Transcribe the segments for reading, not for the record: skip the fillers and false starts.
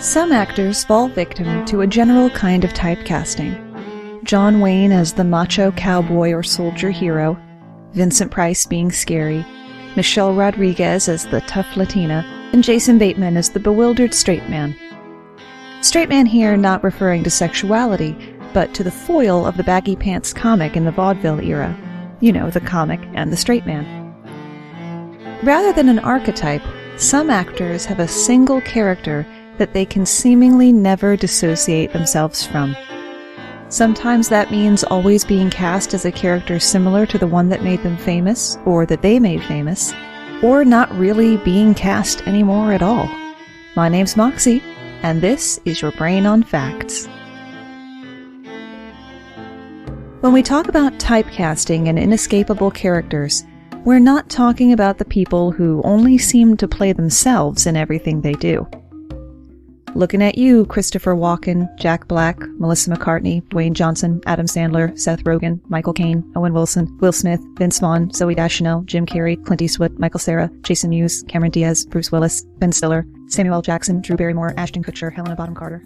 Some actors fall victim to a general kind of typecasting. John Wayne as the macho cowboy or soldier hero, Vincent Price being scary, Michelle Rodriguez as the tough Latina, and Jason Bateman as the bewildered straight man. Straight man here not referring to sexuality, but to the foil of the baggy pants comic in the vaudeville era. You know, the comic and the straight man. Rather than an archetype, some actors have a single character that they can seemingly never dissociate themselves from. Sometimes that means always being cast as a character similar to the one that made them famous, or that they made famous, or not really being cast anymore at all. My name's Moxie, and this is your Brain on Facts. When we talk about typecasting and inescapable characters, we're not talking about the people who only seem to play themselves in everything they do. Looking at you, Christopher Walken, Jack Black, Melissa McCartney, Dwayne Johnson, Adam Sandler, Seth Rogen, Michael Caine, Owen Wilson, Will Smith, Vince Vaughn, Zooey Deschanel, Jim Carrey, Clint Eastwood, Michael Cera, Jason Mewes, Cameron Diaz, Bruce Willis, Ben Stiller, Samuel L. Jackson, Drew Barrymore, Ashton Kutcher, Helena Bonham Carter.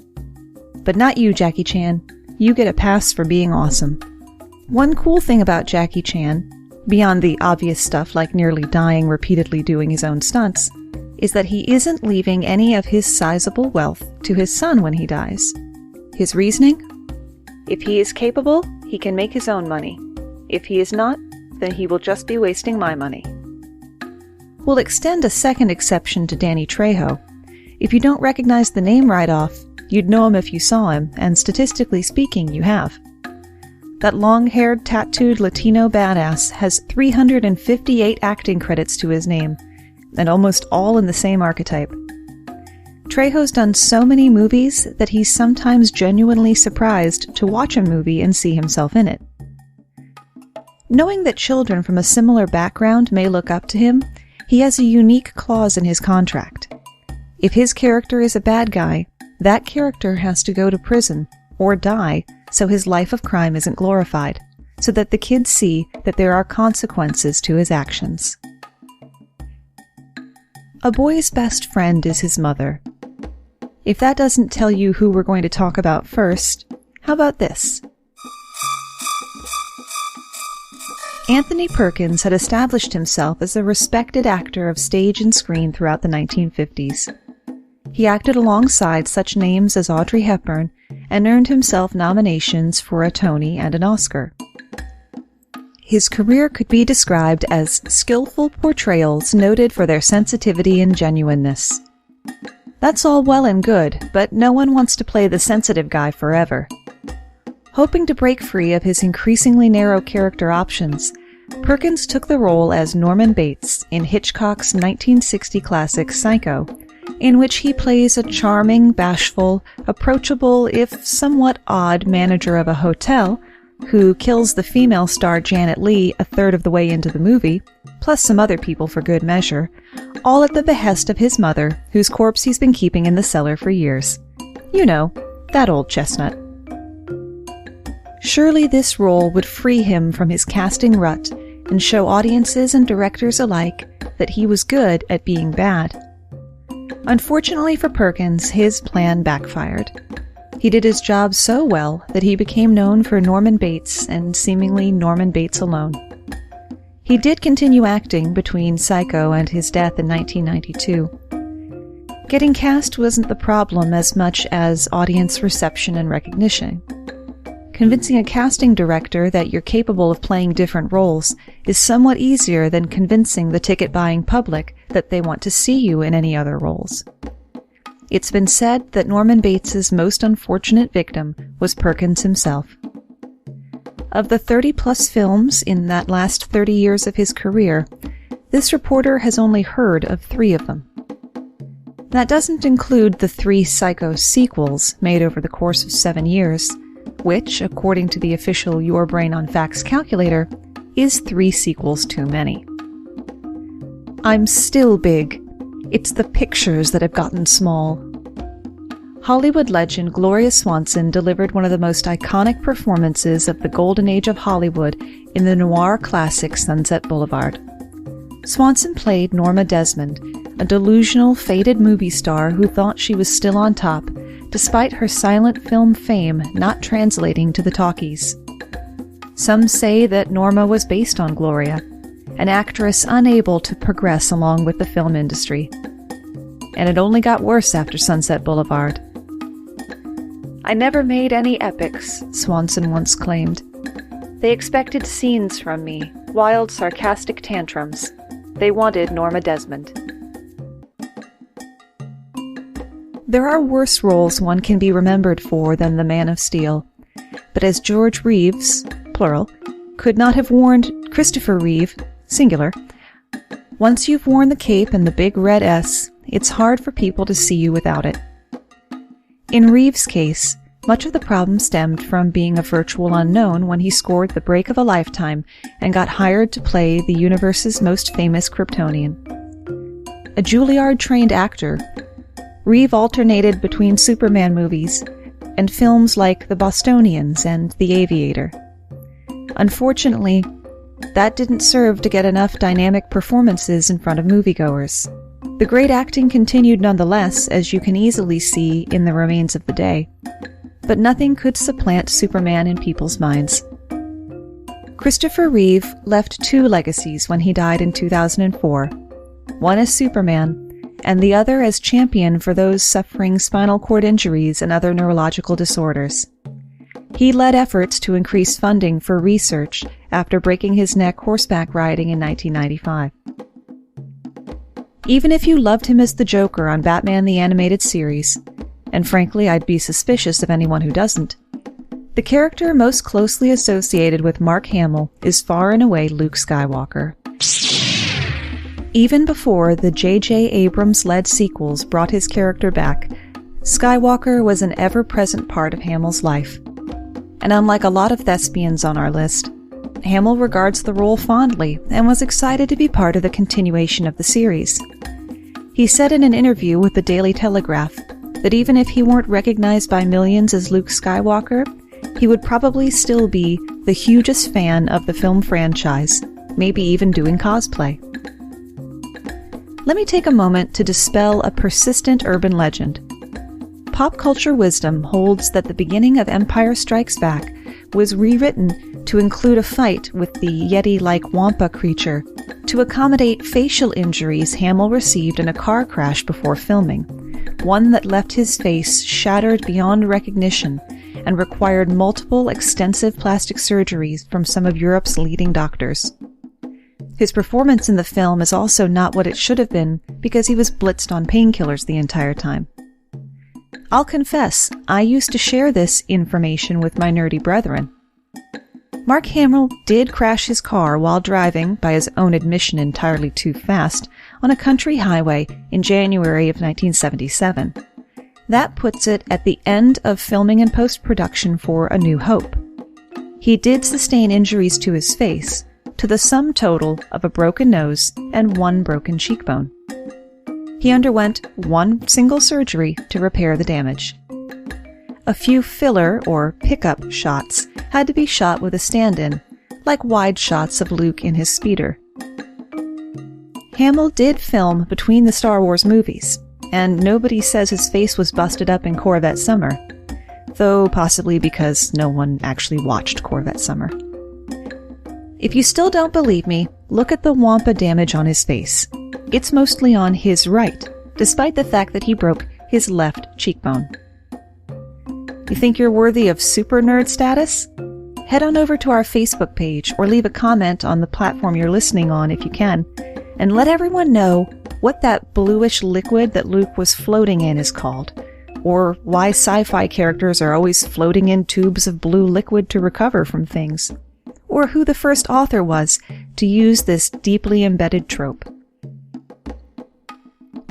But not you, Jackie Chan. You get a pass for being awesome. One cool thing about Jackie Chan, beyond the obvious stuff like nearly dying repeatedly doing his own stunts, is that he isn't leaving any of his sizable wealth to his son when he dies. His reasoning? If he is capable, he can make his own money. If he is not, then he will just be wasting my money. We'll extend a second exception to Danny Trejo. If you don't recognize the name right off, you'd know him if you saw him, and statistically speaking, you have. That long-haired, tattooed Latino badass has 358 acting credits to his name, and almost all in the same archetype. Trejo's done so many movies that he's sometimes genuinely surprised to watch a movie and see himself in it. Knowing that children from a similar background may look up to him, he has a unique clause in his contract. If his character is a bad guy, that character has to go to prison or die so his life of crime isn't glorified, so that the kids see that there are consequences to his actions. A boy's best friend is his mother. If that doesn't tell you who we're going to talk about first, how about this? Anthony Perkins had established himself as a respected actor of stage and screen throughout the 1950s. He acted alongside such names as Audrey Hepburn and earned himself nominations for a Tony and an Oscar. His career could be described as skillful portrayals noted for their sensitivity and genuineness. That's all well and good, but no one wants to play the sensitive guy forever. Hoping to break free of his increasingly narrow character options, Perkins took the role as Norman Bates in Hitchcock's 1960 classic Psycho, in which he plays a charming, bashful, approachable, if somewhat odd manager of a hotel who kills the female star Janet Leigh a third of the way into the movie, plus some other people for good measure, all at the behest of his mother, whose corpse he's been keeping in the cellar for years. You know, that old chestnut. Surely this role would free him from his casting rut and show audiences and directors alike that he was good at being bad. Unfortunately for Perkins, his plan backfired. He did his job so well that he became known for Norman Bates and seemingly Norman Bates alone. He did continue acting between Psycho and his death in 1992. Getting cast wasn't the problem as much as audience reception and recognition. Convincing a casting director that you're capable of playing different roles is somewhat easier than convincing the ticket-buying public that they want to see you in any other roles. It's been said that Norman Bates's most unfortunate victim was Perkins himself. Of the 30-plus films in that last 30 years of his career, this reporter has only heard of 3 of them. That doesn't include the 3 Psycho sequels made over the course of 7 years, which, according to the official Your Brain on Facts calculator, is 3 sequels too many. I'm still big. It's the pictures that have gotten small. Hollywood legend Gloria Swanson delivered one of the most iconic performances of the golden age of Hollywood in the noir classic Sunset Boulevard. Swanson played Norma Desmond, a delusional, faded movie star who thought she was still on top, despite her silent film fame not translating to the talkies. Some say that Norma was based on Gloria, an actress unable to progress along with the film industry. And it only got worse after Sunset Boulevard. "I never made any epics," Swanson once claimed. "They expected scenes from me, wild, sarcastic tantrums. They wanted Norma Desmond." There are worse roles one can be remembered for than the Man of Steel, but as George Reeves, plural, could not have warned Christopher Reeve, singular, once you've worn the cape and the big red S, it's hard for people to see you without it. In Reeves' case, much of the problem stemmed from being a virtual unknown when he scored the break of a lifetime and got hired to play the universe's most famous Kryptonian. A Juilliard-trained actor, Reeve alternated between Superman movies and films like The Bostonians and The Aviator. Unfortunately, that didn't serve to get enough dynamic performances in front of moviegoers. The great acting continued nonetheless, as you can easily see in The Remains of the Day, but nothing could supplant Superman in people's minds. Christopher Reeve left two legacies when he died in 2004, one as Superman, and the other as champion for those suffering spinal cord injuries and other neurological disorders. He led efforts to increase funding for research after breaking his neck horseback riding in 1995. Even if you loved him as the Joker on Batman the Animated Series, and frankly I'd be suspicious of anyone who doesn't, the character most closely associated with Mark Hamill is far and away Luke Skywalker. Even before the J.J. Abrams-led sequels brought his character back, Skywalker was an ever-present part of Hamill's life. And unlike a lot of thespians on our list, Hamill regards the role fondly and was excited to be part of the continuation of the series. He said in an interview with the Daily Telegraph that even if he weren't recognized by millions as Luke Skywalker, he would probably still be the hugest fan of the film franchise, maybe even doing cosplay. Let me take a moment to dispel a persistent urban legend. Pop culture wisdom holds that the beginning of Empire Strikes Back was rewritten to include a fight with the Yeti-like Wampa creature to accommodate facial injuries Hamill received in a car crash before filming, one that left his face shattered beyond recognition and required multiple extensive plastic surgeries from some of Europe's leading doctors. His performance in the film is also not what it should have been because he was blitzed on painkillers the entire time. I'll confess, I used to share this information with my nerdy brethren. Mark Hamill did crash his car while driving, by his own admission entirely too fast, on a country highway in January of 1977. That puts it at the end of filming and post-production for A New Hope. He did sustain injuries to his face, to the sum total of a broken nose and one broken cheekbone. He underwent one single surgery to repair the damage. A few filler or pickup shots had to be shot with a stand-in, like wide shots of Luke in his speeder. Hamill did film between the Star Wars movies, and nobody says his face was busted up in Corvette Summer, though possibly because no one actually watched Corvette Summer. If you still don't believe me, look at the Wampa damage on his face. It's mostly on his right, despite the fact that he broke his left cheekbone. You think you're worthy of super nerd status? Head on over to our Facebook page or leave a comment on the platform you're listening on if you can, and let everyone know what that bluish liquid that Luke was floating in is called, or why sci-fi characters are always floating in tubes of blue liquid to recover from things, or who the first author was to use this deeply embedded trope.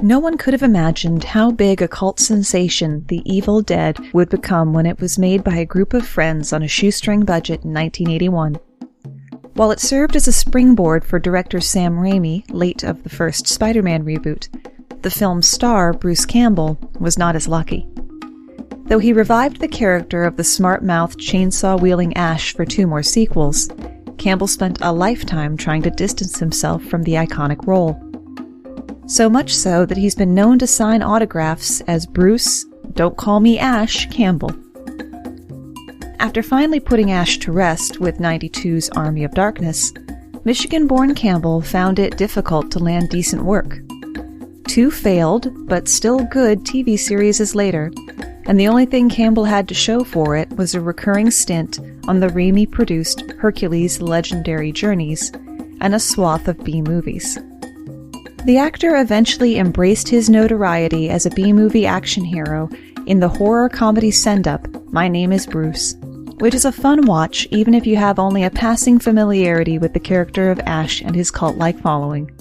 No one could have imagined how big a cult sensation The Evil Dead would become when it was made by a group of friends on a shoestring budget in 1981. While it served as a springboard for director Sam Raimi, late of the first Spider-Man reboot, the film's star, Bruce Campbell, was not as lucky. Though he revived the character of the smart-mouthed chainsaw-wielding Ash for 2 more sequels, Campbell spent a lifetime trying to distance himself from the iconic role. So much so that he's been known to sign autographs as Bruce, "Don't Call Me Ash" Campbell. After finally putting Ash to rest with '92's Army of Darkness, Michigan-born Campbell found it difficult to land decent work. 2 failed, but still good TV series later, and the only thing Campbell had to show for it was a recurring stint on the Raimi-produced Hercules' Legendary Journeys and a swath of B-movies. The actor eventually embraced his notoriety as a B-movie action hero in the horror comedy send-up My Name is Bruce, which is a fun watch even if you have only a passing familiarity with the character of Ash and his cult-like following.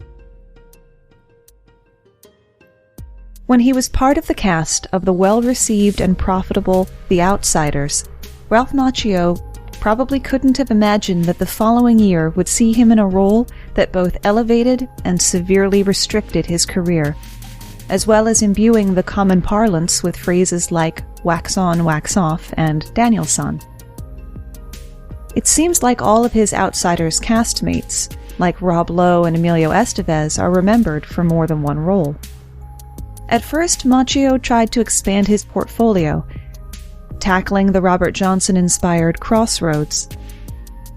When he was part of the cast of the well-received and profitable The Outsiders, Ralph Macchio probably couldn't have imagined that the following year would see him in a role that both elevated and severely restricted his career, as well as imbuing the common parlance with phrases like wax on, wax off, and Danielson. It seems like all of his Outsiders castmates, like Rob Lowe and Emilio Estevez, are remembered for more than one role. At first, Macchio tried to expand his portfolio, tackling the Robert Johnson-inspired Crossroads.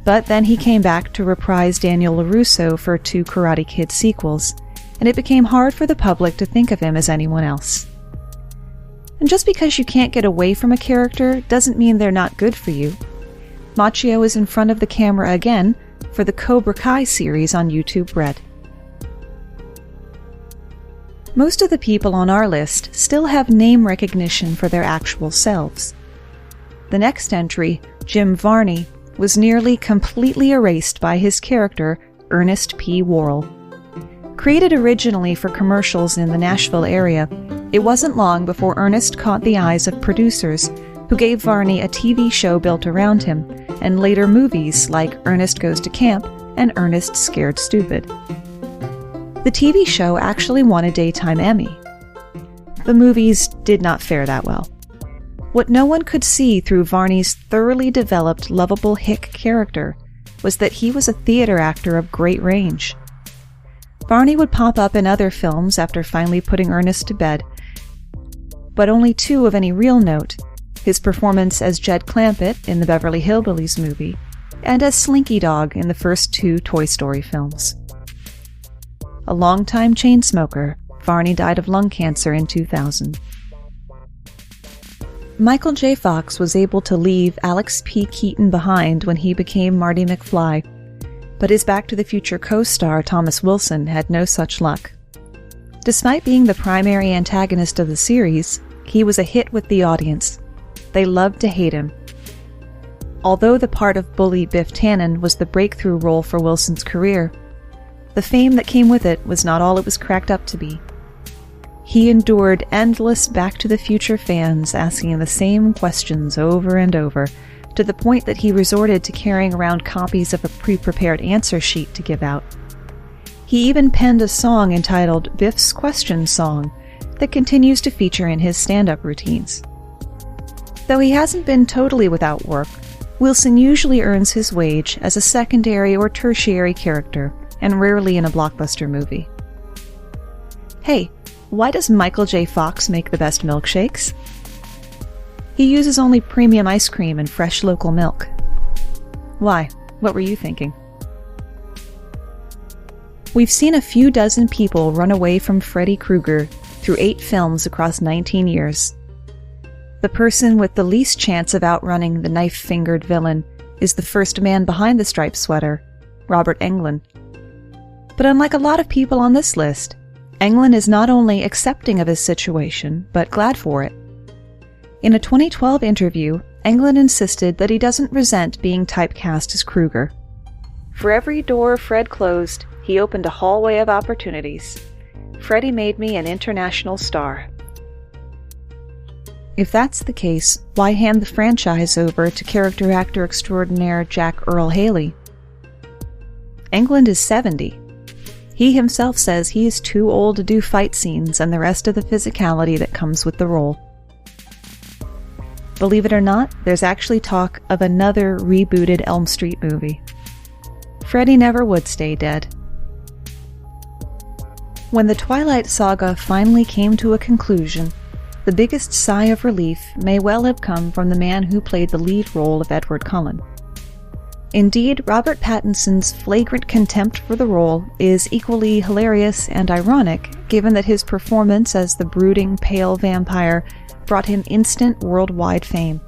But then he came back to reprise Daniel LaRusso for 2 Karate Kid sequels, and it became hard for the public to think of him as anyone else. And just because you can't get away from a character doesn't mean they're not good for you. Macchio is in front of the camera again for the Cobra Kai series on YouTube Red. Most of the people on our list still have name recognition for their actual selves. The next entry, Jim Varney, was nearly completely erased by his character, Ernest P. Worrell. Created originally for commercials in the Nashville area, it wasn't long before Ernest caught the eyes of producers who gave Varney a TV show built around him, and later movies like Ernest Goes to Camp and Ernest Scared Stupid. The TV show actually won a Daytime Emmy. The movies did not fare that well. What no one could see through Varney's thoroughly developed, lovable hick character was that he was a theater actor of great range. Varney would pop up in other films after finally putting Ernest to bed, but only 2 of any real note: his performance as Jed Clampett in the Beverly Hillbillies movie, and as Slinky Dog in the first 2 Toy Story films. A longtime chain smoker, Varney died of lung cancer in 2000. Michael J. Fox was able to leave Alex P. Keaton behind when he became Marty McFly, but his Back to the Future co-star Thomas Wilson had no such luck. Despite being the primary antagonist of the series, he was a hit with the audience. They loved to hate him. Although the part of bully Biff Tannen was the breakthrough role for Wilson's career, the fame that came with it was not all it was cracked up to be. He endured endless Back to the Future fans asking the same questions over and over, to the point that he resorted to carrying around copies of a pre-prepared answer sheet to give out. He even penned a song entitled Biff's Question Song that continues to feature in his stand-up routines. Though he hasn't been totally without work, Wilson usually earns his wage as a secondary or tertiary character, and rarely in a blockbuster movie. Hey, why does Michael J. Fox make the best milkshakes? He uses only premium ice cream and fresh local milk. Why? What were you thinking? We've seen a few dozen people run away from Freddy Krueger through 8 films across 19 years. The person with the least chance of outrunning the knife-fingered villain is the first man behind the striped sweater, Robert Englund. But unlike a lot of people on this list, Englund is not only accepting of his situation, but glad for it. In a 2012 interview, Englund insisted that he doesn't resent being typecast as Krueger. For every door Fred closed, he opened a hallway of opportunities. Freddy made me an international star. If that's the case, why hand the franchise over to character actor extraordinaire Jack Earl Haley? Englund is 70. He himself says he is too old to do fight scenes and the rest of the physicality that comes with the role. Believe it or not, there's actually talk of another rebooted Elm Street movie. Freddy never would stay dead. When the Twilight Saga finally came to a conclusion, the biggest sigh of relief may well have come from the man who played the lead role of Edward Cullen. Indeed, Robert Pattinson's flagrant contempt for the role is equally hilarious and ironic, given that his performance as the brooding, pale vampire brought him instant worldwide fame.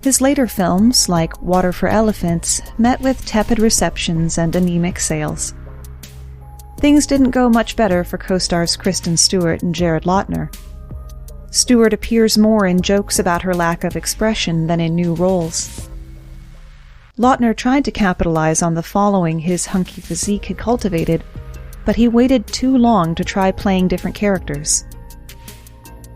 His later films, like Water for Elephants, met with tepid receptions and anemic sales. Things didn't go much better for co-stars Kristen Stewart and Jared Lautner. Stewart appears more in jokes about her lack of expression than in new roles. Lautner tried to capitalize on the following his hunky physique had cultivated, but he waited too long to try playing different characters.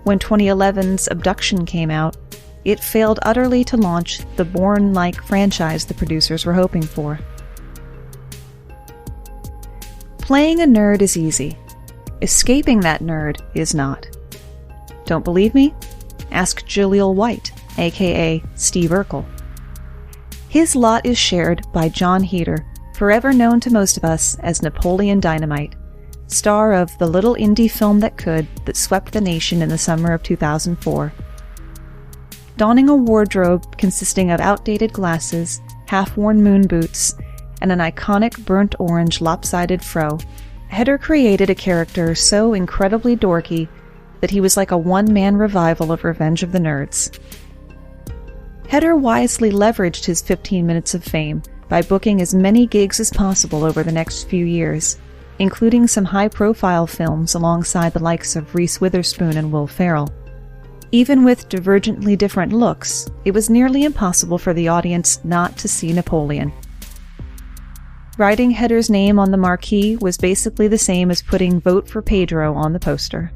When 2011's Abduction came out, it failed utterly to launch the Bourne-like franchise the producers were hoping for. Playing a nerd is easy. Escaping that nerd is not. Don't believe me? Ask Jaleel White, aka Steve Urkel. His lot is shared by John Heder, forever known to most of us as Napoleon Dynamite, star of The Little Indie Film that swept the nation in the summer of 2004. Donning a wardrobe consisting of outdated glasses, half-worn moon boots, and an iconic burnt orange lopsided fro, Heder created a character so incredibly dorky that he was like a one-man revival of Revenge of the Nerds. Heder wisely leveraged his 15 minutes of fame by booking as many gigs as possible over the next few years, including some high-profile films alongside the likes of Reese Witherspoon and Will Ferrell. Even with divergently different looks, it was nearly impossible for the audience not to see Napoleon. Writing Heder's name on the marquee was basically the same as putting "Vote for Pedro" on the poster.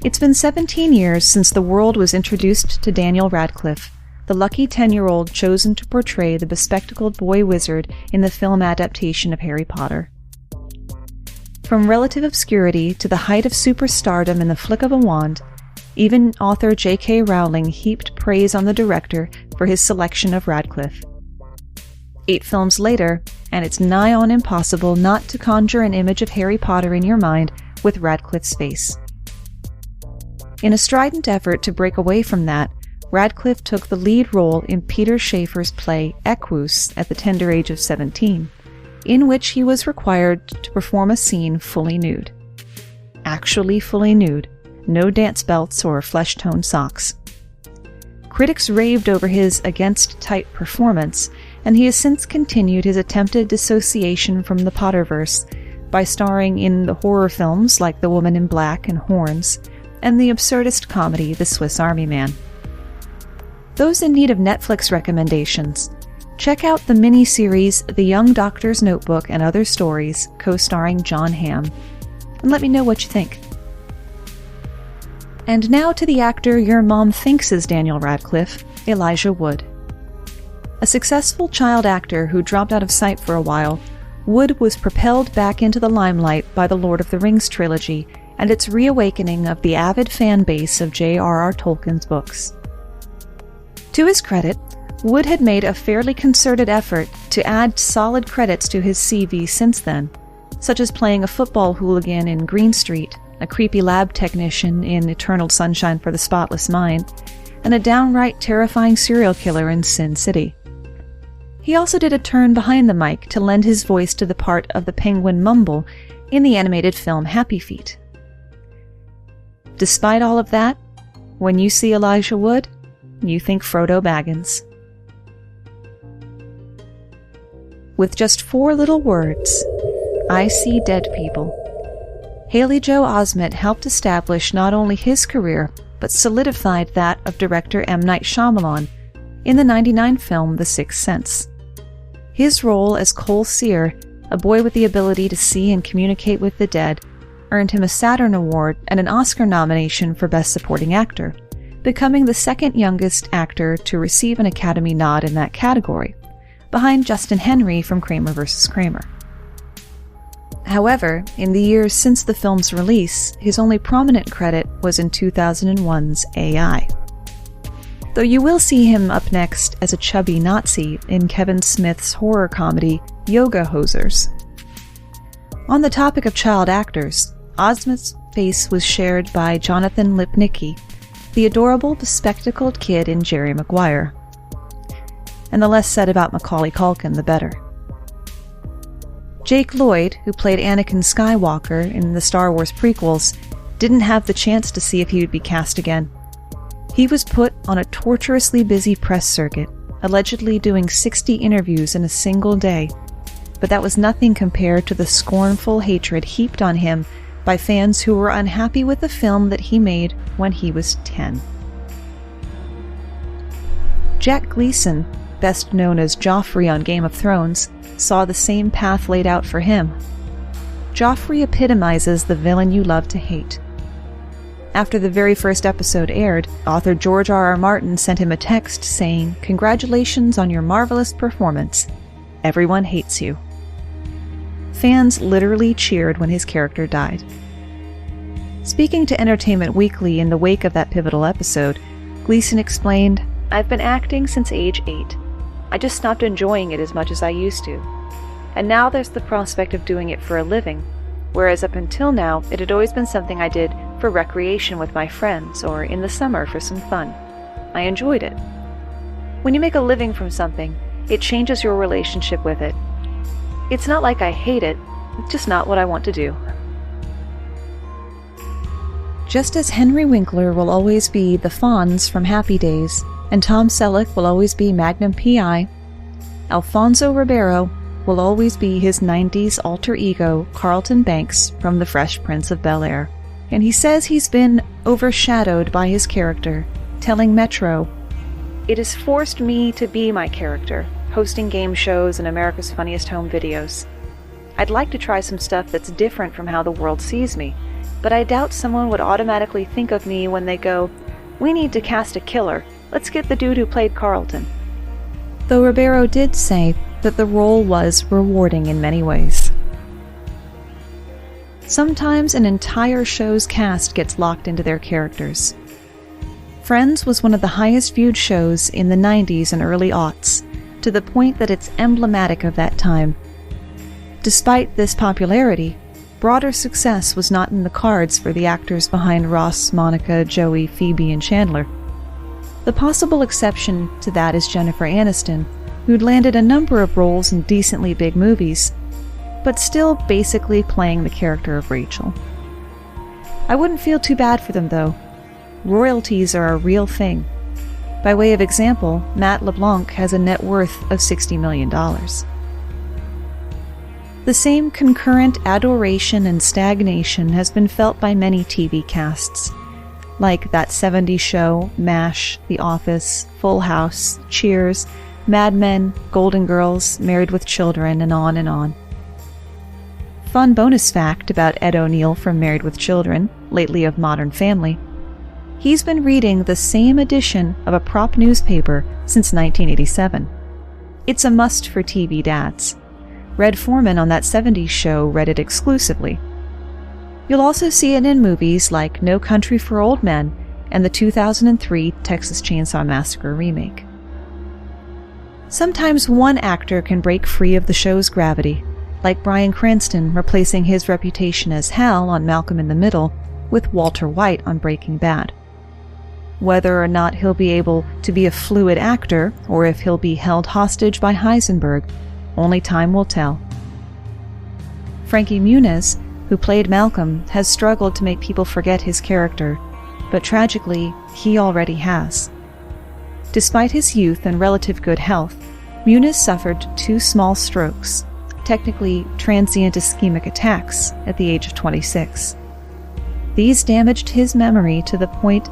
It's been 17 years since the world was introduced to Daniel Radcliffe, the lucky 10-year-old chosen to portray the bespectacled boy wizard in the film adaptation of Harry Potter. From relative obscurity to the height of superstardom in the flick of a wand, even author J.K. Rowling heaped praise on the director for his selection of Radcliffe. 8 films later, and it's nigh on impossible not to conjure an image of Harry Potter in your mind with Radcliffe's face. In a strident effort to break away from that, Radcliffe took the lead role in Peter Shaffer's play Equus at the tender age of 17, in which he was required to perform a scene fully nude. Actually fully nude, no dance belts or flesh-toned socks. Critics raved over his against-type performance, and he has since continued his attempted dissociation from the Potterverse by starring in the horror films like The Woman in Black and Horns, and the absurdist comedy The Swiss Army Man. Those in need of Netflix recommendations, check out the mini-series The Young Doctor's Notebook and Other Stories, co-starring John Hamm, and let me know what you think. And now to the actor your mom thinks is Daniel Radcliffe, Elijah Wood. A successful child actor who dropped out of sight for a while, Wood was propelled back into the limelight by the Lord of the Rings trilogy and its reawakening of the avid fan base of J.R.R. Tolkien's books. To his credit, Wood had made a fairly concerted effort to add solid credits to his CV since then, such as playing a football hooligan in Green Street, a creepy lab technician in Eternal Sunshine for the Spotless Mind, and a downright terrifying serial killer in Sin City. He also did a turn behind the mic to lend his voice to the part of the Penguin Mumble in the animated film Happy Feet. Despite all of that, when you see Elijah Wood, you think Frodo Baggins. With just 4 little words, I see dead people, Haley Joel Osment helped establish not only his career, but solidified that of director M. Night Shyamalan in the '99 film The Sixth Sense. His role as Cole Sear, a boy with the ability to see and communicate with the dead, earned him a Saturn Award and an Oscar nomination for Best Supporting Actor, becoming the second youngest actor to receive an Academy nod in that category, behind Justin Henry from Kramer vs. Kramer. However, in the years since the film's release, his only prominent credit was in 2001's AI. Though you will see him up next as a chubby Nazi in Kevin Smith's horror comedy Yoga Hosers. On the topic of child actors, Ozma's face was shared by Jonathan Lipnicki, the adorable, bespectacled kid in Jerry Maguire. And the less said about Macaulay Culkin, the better. Jake Lloyd, who played Anakin Skywalker in the Star Wars prequels, didn't have the chance to see if he would be cast again. He was put on a torturously busy press circuit, allegedly doing 60 interviews in a single day, but that was nothing compared to the scornful hatred heaped on him by fans who were unhappy with the film that he made when he was 10. Jack Gleason, best known as Joffrey on Game of Thrones, saw the same path laid out for him. Joffrey epitomizes the villain you love to hate. After the very first episode aired, author George R.R. Martin sent him a text saying, "Congratulations on your marvelous performance. Everyone hates you." Fans literally cheered when his character died. Speaking to Entertainment Weekly in the wake of that pivotal episode, Gleason explained, "I've been acting since age 8. I just stopped enjoying it as much as I used to. And now there's the prospect of doing it for a living, whereas up until now it had always been something I did for recreation with my friends or in the summer for some fun. I enjoyed it. When you make a living from something, it changes your relationship with it. It's not like I hate it, it's just not what I want to do." Just as Henry Winkler will always be the Fonz from Happy Days, and Tom Selleck will always be Magnum P.I., Alfonso Ribeiro will always be his 90s alter ego Carlton Banks from The Fresh Prince of Bel-Air. And he says he's been overshadowed by his character, telling Metro, "It has forced me to be my character, hosting game shows and America's Funniest Home Videos. I'd like to try some stuff that's different from how the world sees me, but I doubt someone would automatically think of me when they go, 'We need to cast a killer. Let's get the dude who played Carlton.'" Though Ribeiro did say that the role was rewarding in many ways. Sometimes an entire show's cast gets locked into their characters. Friends was one of the highest viewed shows in the 90s and early aughts, to the point that it's emblematic of that time. Despite this popularity, broader success was not in the cards for the actors behind Ross, Monica, Joey, Phoebe, and Chandler. The possible exception to that is Jennifer Aniston, who'd landed a number of roles in decently big movies, but still basically playing the character of Rachel. I wouldn't feel too bad for them, though. Royalties are a real thing. By way of example, Matt LeBlanc has a net worth of $60 million. The same concurrent adoration and stagnation has been felt by many TV casts, like That 70s Show, MASH, The Office, Full House, Cheers, Mad Men, Golden Girls, Married with Children, and on and on. Fun bonus fact about Ed O'Neill from Married with Children, lately of Modern Family: he's been reading the same edition of a prop newspaper since 1987. It's a must for TV dads. Red Foreman on That 70s Show read it exclusively. You'll also see it in movies like No Country for Old Men and the 2003 Texas Chainsaw Massacre remake. Sometimes one actor can break free of the show's gravity, like Bryan Cranston replacing his reputation as Hal on Malcolm in the Middle with Walter White on Breaking Bad. Whether or not he'll be able to be a fluid actor, or if he'll be held hostage by Heisenberg, only time will tell. Frankie Muniz, who played Malcolm, has struggled to make people forget his character, but tragically, he already has. Despite his youth and relative good health, Muniz suffered 2 small strokes, technically transient ischemic attacks, at the age of 26. These damaged his memory to the point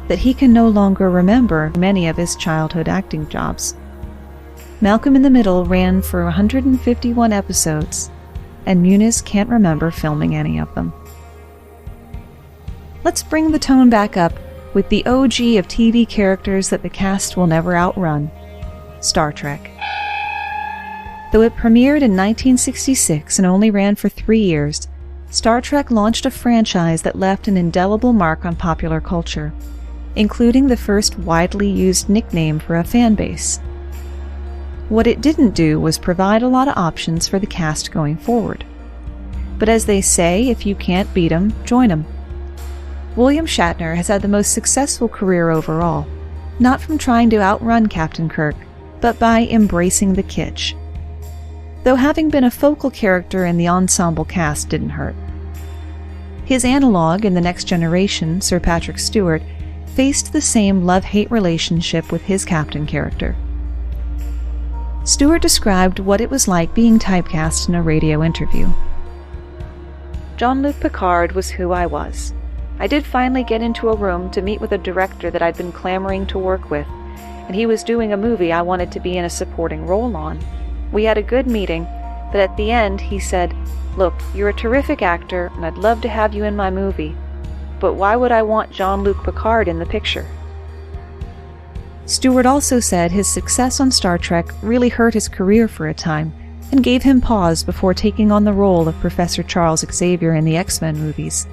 that he can no longer remember many of his childhood acting jobs. Malcolm in the Middle ran for 151 episodes, and Muniz can't remember filming any of them. Let's bring the tone back up with the OG of TV characters that the cast will never outrun: Star Trek. Though it premiered in 1966 and only ran for 3 years, Star Trek launched a franchise that left an indelible mark on popular culture, including the first widely used nickname for a fan base. What it didn't do was provide a lot of options for the cast going forward. But as they say, if you can't beat 'em, join 'em. William Shatner has had the most successful career overall, not from trying to outrun Captain Kirk, but by embracing the kitsch. Though having been a focal character in the ensemble cast didn't hurt. His analog in The Next Generation, Sir Patrick Stewart, faced the same love-hate relationship with his captain character. Stewart described what it was like being typecast in a radio interview. Jean-Luc Picard was who I was. I did finally get into a room to meet with a director that I'd been clamoring to work with, and he was doing a movie I wanted to be in a supporting role on. We had a good meeting, but at the end he said, "Look, you're a terrific actor, and I'd love to have you in my movie, but why would I want Jean-Luc Picard in the picture?" Stewart also said his success on Star Trek really hurt his career for a time, and gave him pause before taking on the role of Professor Charles Xavier in the X-Men movies.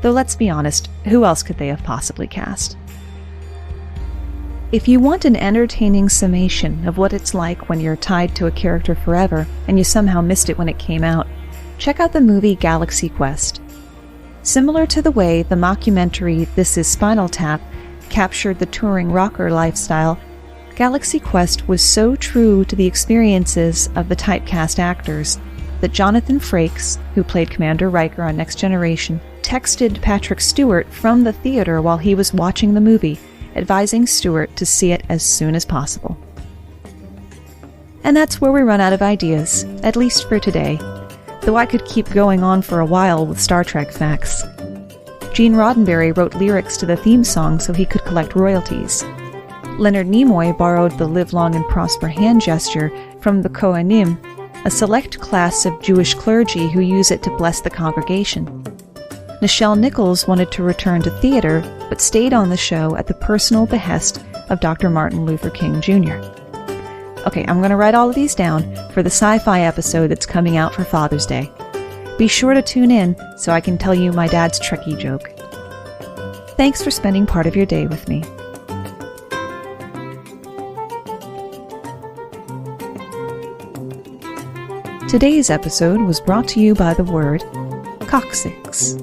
Though let's be honest, who else could they have possibly cast? If you want an entertaining summation of what it's like when you're tied to a character forever and you somehow missed it when it came out, check out the movie Galaxy Quest. Similar to the way the mockumentary This Is Spinal Tap captured the touring rocker lifestyle, Galaxy Quest was so true to the experiences of the typecast actors that Jonathan Frakes, who played Commander Riker on Next Generation, texted Patrick Stewart from the theater while he was watching the movie, advising Stewart to see it as soon as possible. And that's where we run out of ideas, at least for today, though I could keep going on for a while with Star Trek facts. Gene Roddenberry wrote lyrics to the theme song so he could collect royalties. Leonard Nimoy borrowed the "Live Long and Prosper" hand gesture from the Kohanim, a select class of Jewish clergy who use it to bless the congregation. Nichelle Nichols wanted to return to theater, but stayed on the show at the personal behest of Dr. Martin Luther King Jr. Okay, I'm going to write all of these down for the sci-fi episode that's coming out for Father's Day. Be sure to tune in so I can tell you my dad's Trekkie joke. Thanks for spending part of your day with me. Today's episode was brought to you by the word coccyx.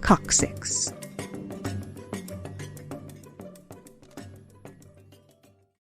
Coccyx.